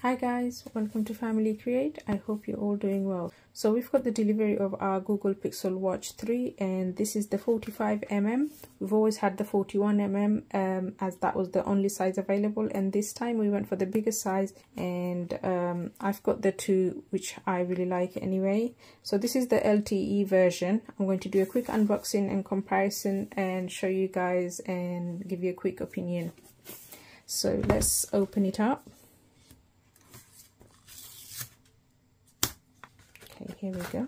Hi guys, welcome to Family Create. I hope you're all doing well. So we've got the delivery of our Google Pixel Watch 3 and this is the 45mm. We've always had the 41mm as that was the only size available, and this time we went for the bigger size, and I've got the two which I really like anyway. So this is the LTE version. I'm going to do a quick unboxing and comparison and show you guys and give you a quick opinion. So let's open it up. Okay, here we go.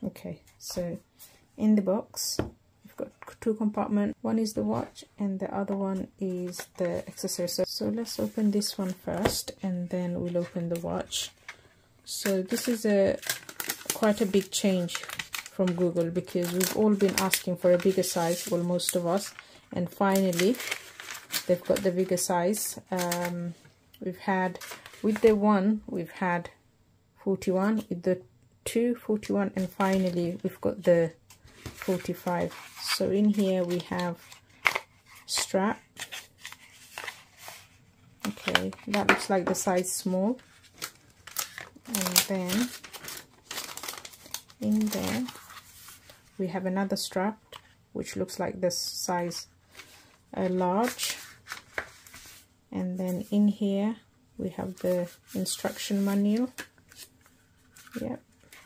Okay, so in the box we've got two compartments. One is the watch and the other one is the accessory. So let's open this one first and then we'll open the watch. So this is quite a big change from Google, because we've all been asking for a bigger size, well, most of us, and finally they've got the bigger size. We've had, with the one, we've had 41, with the two, 41, and finally we've got the 45. So in here we have strap. Okay, that looks like the size small. And then in there we have another strap which looks like this size large. And then in here we have the instruction manual, yep,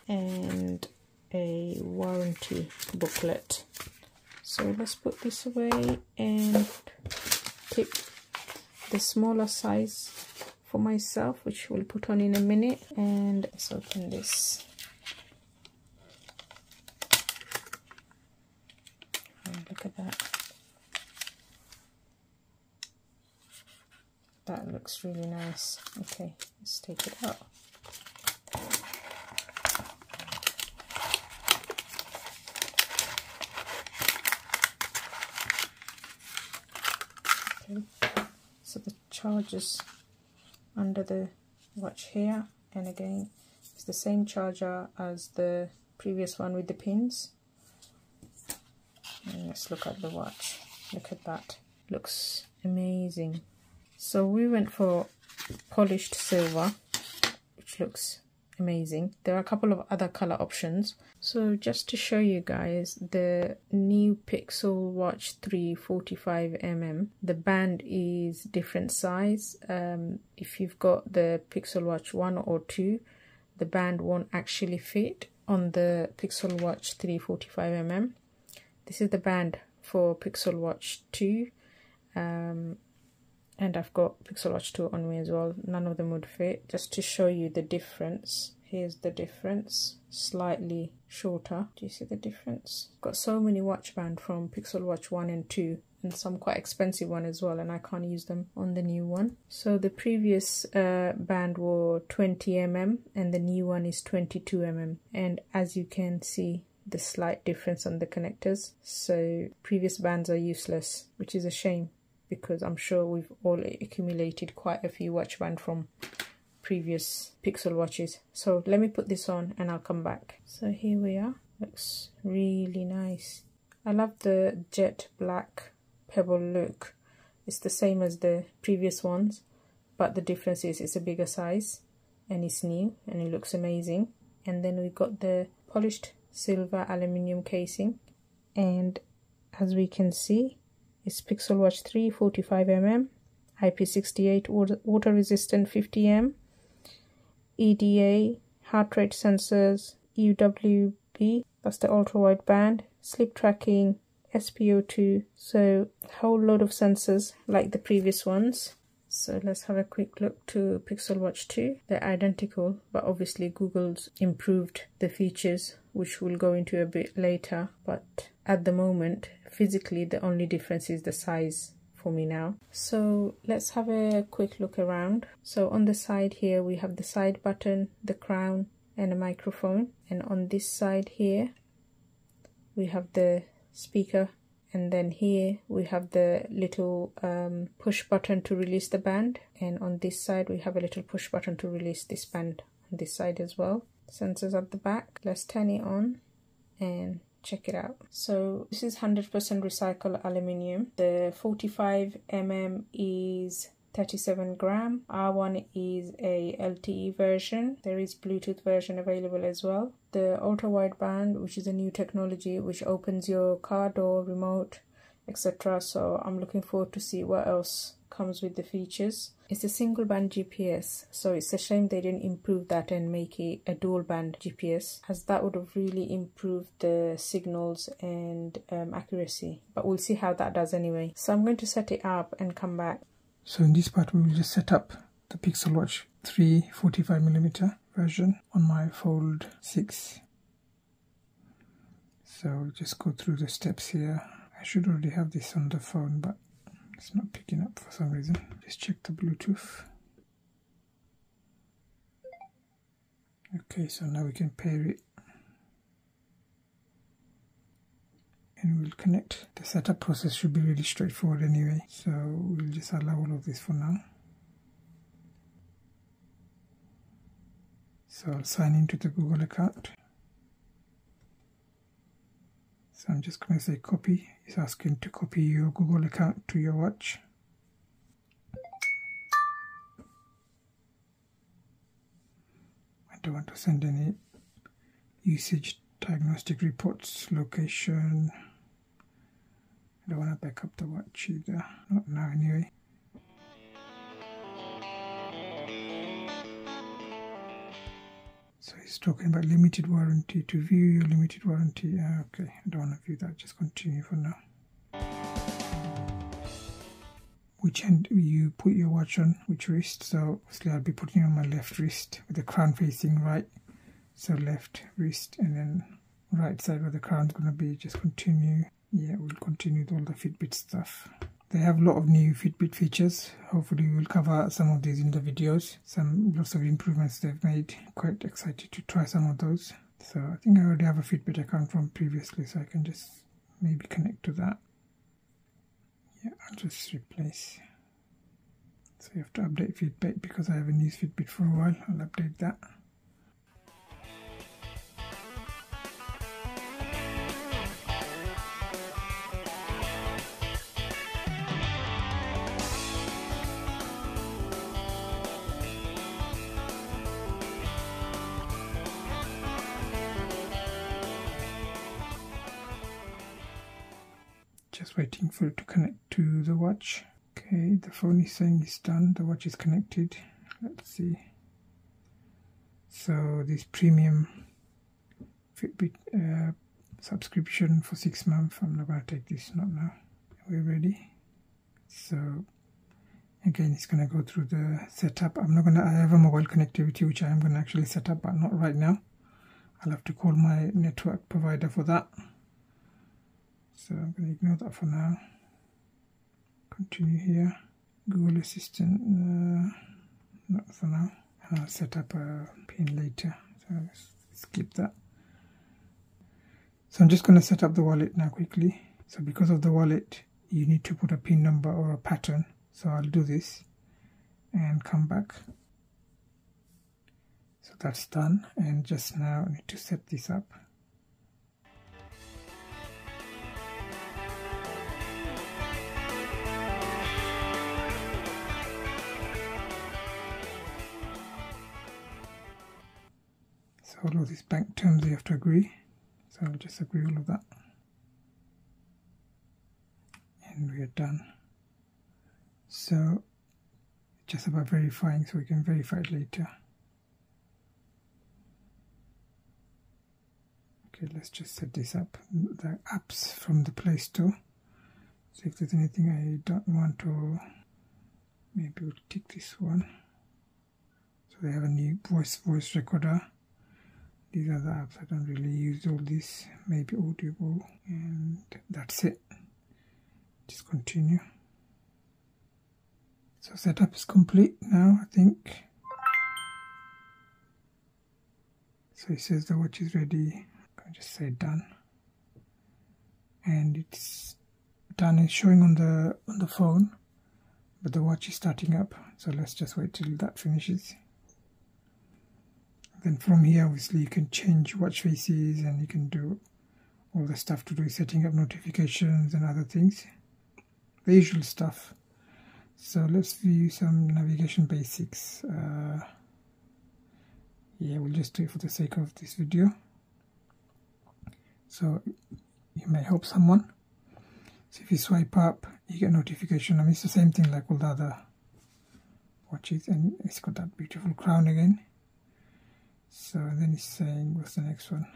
and a warranty booklet. So let's put this away and pick the smaller size for myself, which we'll put on in a minute. And let's open this. Oh, look at that. That looks really nice. Okay, let's take it out. Okay, so the charger's under the watch here, and again it's the same charger as the previous one with the pins. And let's look at the watch. Look at that, looks amazing. So we went for polished silver, which looks amazing. There are a couple of other color options. So just to show you guys the new Pixel Watch 3 45mm, the band is different size. If you've got the Pixel Watch 1 or 2, the band won't actually fit on the Pixel Watch 3 45mm. This is the band for Pixel Watch 2. And I've got Pixel Watch 2 on me as well. None of them would fit. Just to show you the difference. Here's the difference. Slightly shorter. Do you see the difference? Got so many watch bands from Pixel Watch 1 and 2. And some quite expensive one as well. And I can't use them on the new one. So the previous band were 20mm. And the new one is 22mm. And as you can see, the slight difference on the connectors. So previous bands are useless, which is a shame, because I'm sure we've all accumulated quite a few watch bands from previous Pixel watches. So let me put this on and I'll come back. So here we are. Looks really nice. I love the jet black pebble look. It's the same as the previous ones, but the difference is it's a bigger size and it's new and it looks amazing. And then we got the polished silver aluminium casing, and as we can see, it's Pixel Watch 3 45mm, IP68 water resistant 50M, EDA, heart rate sensors, UWB, that's the ultra wide band, sleep tracking, SpO2, so a whole load of sensors like the previous ones. So let's have a quick look to Pixel Watch 2. They're identical, but obviously Google's improved the features, which we'll go into a bit later. But at the moment, physically, the only difference is the size for me now. So let's have a quick look around. So on the side here, we have the side button, the crown, and a microphone. And on this side here, we have the speaker. And then here we have the little push button to release the band. And on this side we have a little push button to release this band on this side as well. Sensors at the back. Let's turn it on and check it out. So this is 100% recycled aluminium. The 45 mm is 37 gram. R1 is a LTE version. There is Bluetooth version available as well. The ultra wideband, which is a new technology which opens your car door, remote, etc. So I'm looking forward to see what else comes with the features. It's a single band GPS, so it's a shame they didn't improve that and make it a dual band GPS, as that would have really improved the signals and accuracy. But we'll see how that does anyway. So I'm going to set it up and come back. So in this part we will just set up the Pixel Watch 3 45mm version on my Fold 6. So we'll just go through the steps here. I should already have this on the phone, but it's not picking up for some reason. Just check the Bluetooth. Okay, so now we can pair it. And we'll connect. The setup process should be really straightforward anyway, so we'll just allow all of this for now. So I'll sign into the Google account. So I'm just going to say copy. It's asking to copy your Google account to your watch. I don't want to send any usage diagnostic reports, location. I don't want to back up the watch either. Not now anyway. So he's talking about limited warranty. To view your limited warranty. Okay, I don't want to view that. Just continue for now. Which hand you put your watch on, which wrist? So obviously I'll be putting it on my left wrist with the crown facing right. So left wrist, and then right side where the crown's going to be. Just continue. Yeah, we'll continue with all the Fitbit stuff. They have a lot of new Fitbit features. Hopefully we'll cover some of these in the videos. Lots of improvements they've made. Quite excited to try some of those. So I think I already have a Fitbit account from previously, so I can just maybe connect to that. Yeah, I'll just replace. So you have to update Fitbit because I haven't used Fitbit for a while. I'll update that. Just waiting for it to connect to the watch. Okay, the phone is saying it's done. The watch is connected. Let's see. So this premium Fitbit subscription for 6 months. I'm not going to take this, not now. We're ready. So again, it's going to go through the setup. I have a mobile connectivity which I am going to actually set up, but not right now. I'll have to call my network provider for that. So I'm going to ignore that for now. Continue here. Google Assistant, not for now. And I'll set up a pin later. So let's skip that. So I'm just going to set up the wallet now quickly. So because of the wallet, you need to put a pin number or a pattern. So I'll do this and come back. So that's done. And just now I need to set this up. All of these bank terms you have to agree, so I'll just agree all of that, and we are done. So it's just about verifying, so we can verify it later. Okay, let's just set this up. The apps from the Play Store. So if there's anything I don't want, or maybe we'll tick this one. So they have a new voice recorder. These are the apps. I don't really use all this. Maybe Audible, and that's it. Just continue. So setup is complete now, I think. So it says the watch is ready. I can just say done, and it's done. It's showing on the phone, but the watch is starting up. So let's just wait till that finishes. Then from here, obviously, you can change watch faces and you can do all the stuff to do with setting up notifications and other things, the usual stuff. So let's view some navigation basics. Yeah, we'll just do it for the sake of this video. So you may help someone. So if you swipe up, you get a notification. I mean, it's the same thing like all the other watches, and it's got that beautiful crown again. So then it's saying, what's the next one?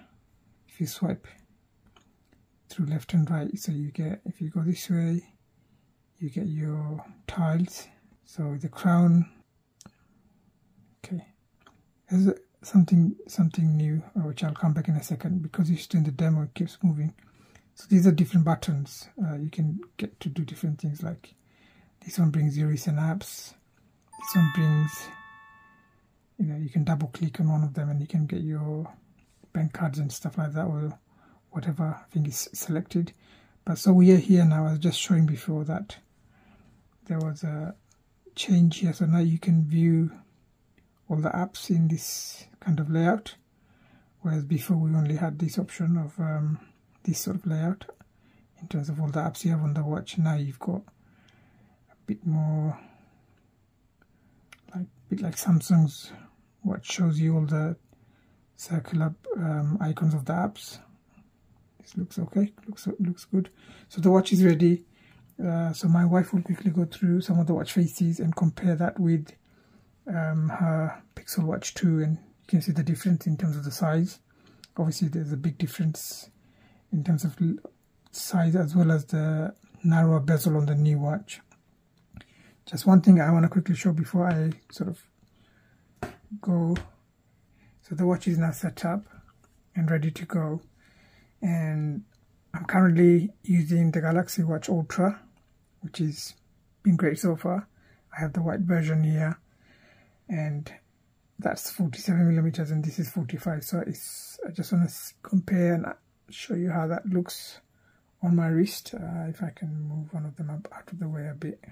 If you swipe through left and right, so you get, if you go this way, you get your tiles. So the crown, okay, there's something new, which I'll come back in a second, because it's still in the demo, it keeps moving. So these are different buttons. You can get to do different things, like this one brings your recent apps. This one brings, you know, you can double click on one of them and you can get your bank cards and stuff like that, or whatever thing is selected. But so we are here now. I was just showing before that there was a change here. So now you can view all the apps in this kind of layout, whereas before we only had this option of this sort of layout in terms of all the apps you have on the watch. Now you've got a bit more, like Samsung's watch shows you all the circular icons of the apps. This looks okay, looks good. So the watch is ready. So my wife will quickly go through some of the watch faces and compare that with her Pixel Watch 2, and you can see the difference in terms of the size. Obviously there's a big difference in terms of size, as well as the narrower bezel on the new watch. Just one thing I want to quickly show before I sort of go. So the watch is now set up and ready to go, and I'm currently using the Galaxy Watch Ultra, which has been great so far. I have the white version here, and that's 47mm and this is 45. So I just want to compare and show you how that looks on my wrist. If I can move one of them up out of the way a bit.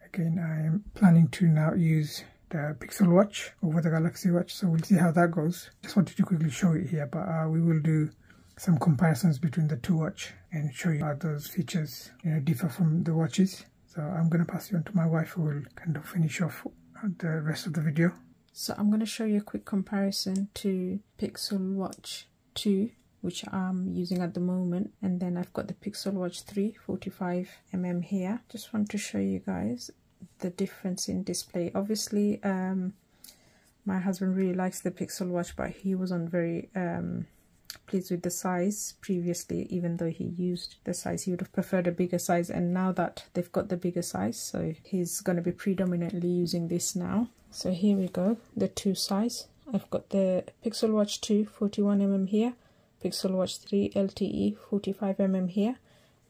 Again, I am planning to now use the Pixel Watch over the Galaxy Watch, so we'll see how that goes. Just wanted to quickly show it here, but we will do some comparisons between the two watches and show you how those features, you know, differ from the watches. So I'm going to pass you on to my wife, who will kind of finish off the rest of the video. So I'm going to show you a quick comparison to Pixel Watch 2, which I'm using at the moment, and then I've got the Pixel Watch 3 45mm here. Just want to show you guys the difference in display. Obviously my husband really likes the Pixel Watch, but he wasn't very pleased with the size previously. Even though he used the size, he would have preferred a bigger size, and now that they've got the bigger size, so he's going to be predominantly using this now. So here we go, the two size. I've got the Pixel Watch 2 41mm here, Pixel Watch 3 LTE 45mm here,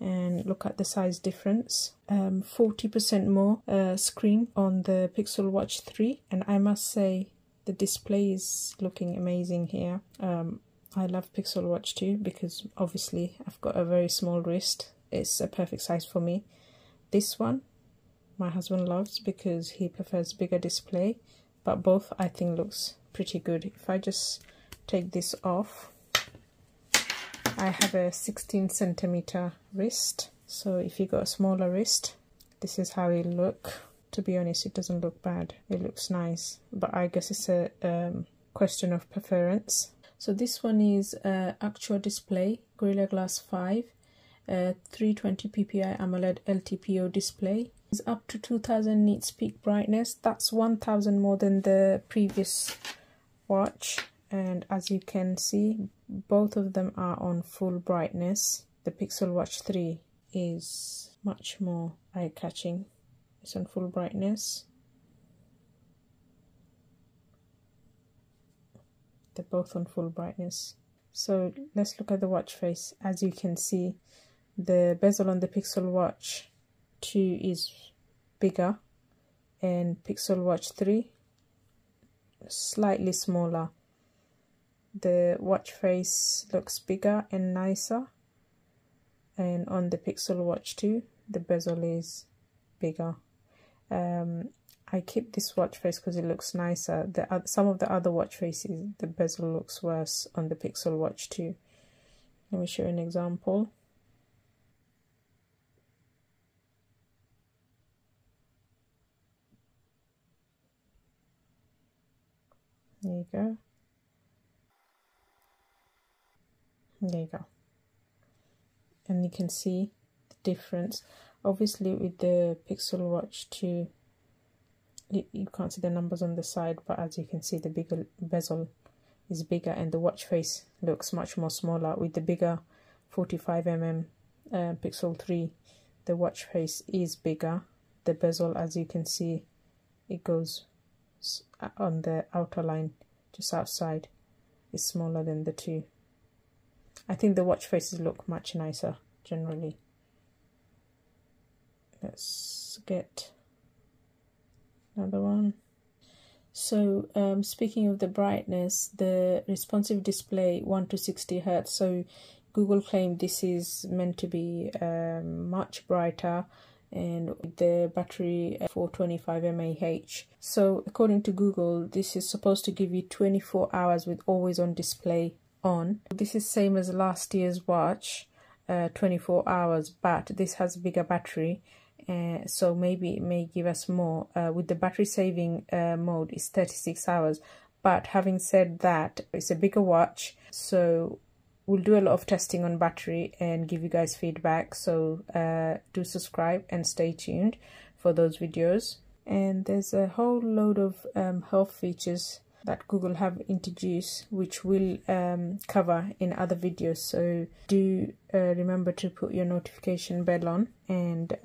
and look at the size difference. 40% more screen on the Pixel Watch 3, and I must say the display is looking amazing here. I love Pixel Watch 2 because obviously I've got a very small wrist. It's a perfect size for me. This one my husband loves because he prefers bigger display, but both I think looks pretty good. If I just take this off, I have a 16cm wrist, so if you got a smaller wrist, this is how it look. To be honest, it doesn't look bad, it looks nice, but I guess it's a question of preference. So this one is actual display, Gorilla Glass 5, 320 ppi AMOLED LTPO display. It's up to 2000 nits peak brightness. That's 1000 more than the previous watch, and as you can see, both of them are on full brightness. The Pixel Watch 3 is much more eye-catching. It's on full brightness. They're both on full brightness. So let's look at the watch face. As you can see, the bezel on the Pixel Watch 2 is bigger, and Pixel Watch 3 slightly smaller. The watch face looks bigger and nicer, and on the Pixel Watch 2 the bezel is bigger. I keep this watch face because it looks nicer. Some of the other watch faces, the bezel looks worse on the Pixel Watch 2. Let me show you an example. There you go. There you go. And you can see the difference. Obviously with the Pixel Watch 2, you can't see the numbers on the side, but as you can see, the bigger bezel is bigger and the watch face looks much more smaller. With the bigger 45mm Pixel 3, the watch face is bigger. The bezel, as you can see, it goes on the outer line, just outside, is smaller than the 2. I think the watch faces look much nicer generally. Let's get another one. So speaking of the brightness, the responsive display 1 to 60 Hz. So Google claimed this is meant to be much brighter, and the battery 425 mAh. So according to Google, this is supposed to give you 24 hours with always on display on. This is same as last year's watch, 24 hours, but this has a bigger battery, so maybe it may give us more. With the battery saving mode is 36 hours, but having said that, it's a bigger watch, so we'll do a lot of testing on battery and give you guys feedback. So do subscribe and stay tuned for those videos. And there's a whole load of health features that Google have introduced, which we'll cover in other videos. So do remember to put your notification bell on, and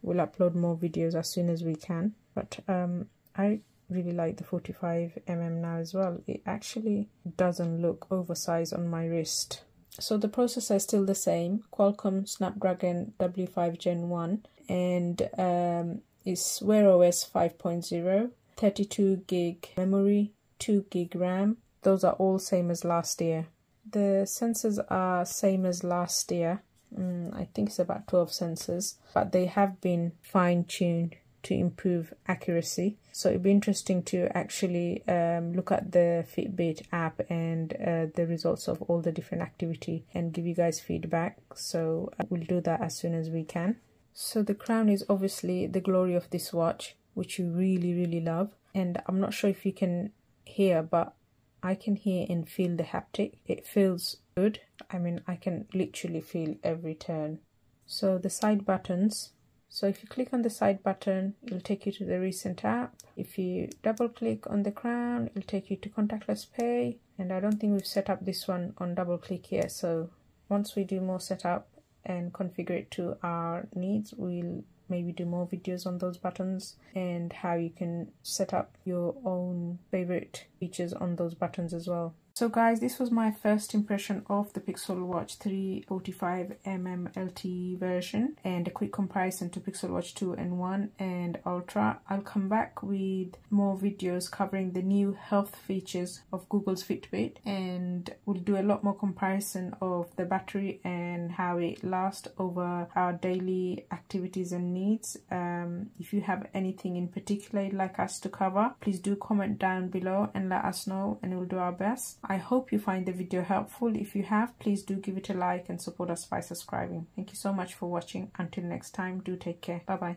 we'll upload more videos as soon as we can. But I really like the 45mm now as well. It actually doesn't look oversized on my wrist. So the processor is still the same, Qualcomm Snapdragon W5 Gen 1, and is Wear OS 5.0, 32 gig memory, 2 gig RAM. Those are all same as last year. The sensors are same as last year. I think it's about 12 sensors, but they have been fine-tuned to improve accuracy. So it'd be interesting to actually look at the Fitbit app and the results of all the different activity and give you guys feedback. So we'll do that as soon as we can. So the crown is obviously the glory of this watch, which you really love. And I'm not sure if you can hear, but I can hear and feel the haptic. It feels good. I mean, I can literally feel every turn. So the side buttons. So if you click on the side button, it'll take you to the recent app. If you double click on the crown, it'll take you to contactless pay. And I don't think we've set up this one on double click yet. So once we do more setup and configure it to our needs, we'll maybe do more videos on those buttons and how you can set up your own favorite features on those buttons as well. So guys, this was my first impression of the Pixel Watch 3 45mm LTE version and a quick comparison to Pixel Watch 2 and 1 and Ultra. I'll come back with more videos covering the new health features of Google's Fitbit, and we'll do a lot more comparison of the battery and how it lasts over our daily activities and needs. If you have anything in particular you'd like us to cover, please do comment down below and let us know, and we'll do our best. I hope you find the video helpful. If you have, please do give it a like and support us by subscribing. Thank you so much for watching. Until next time, do take care. Bye bye.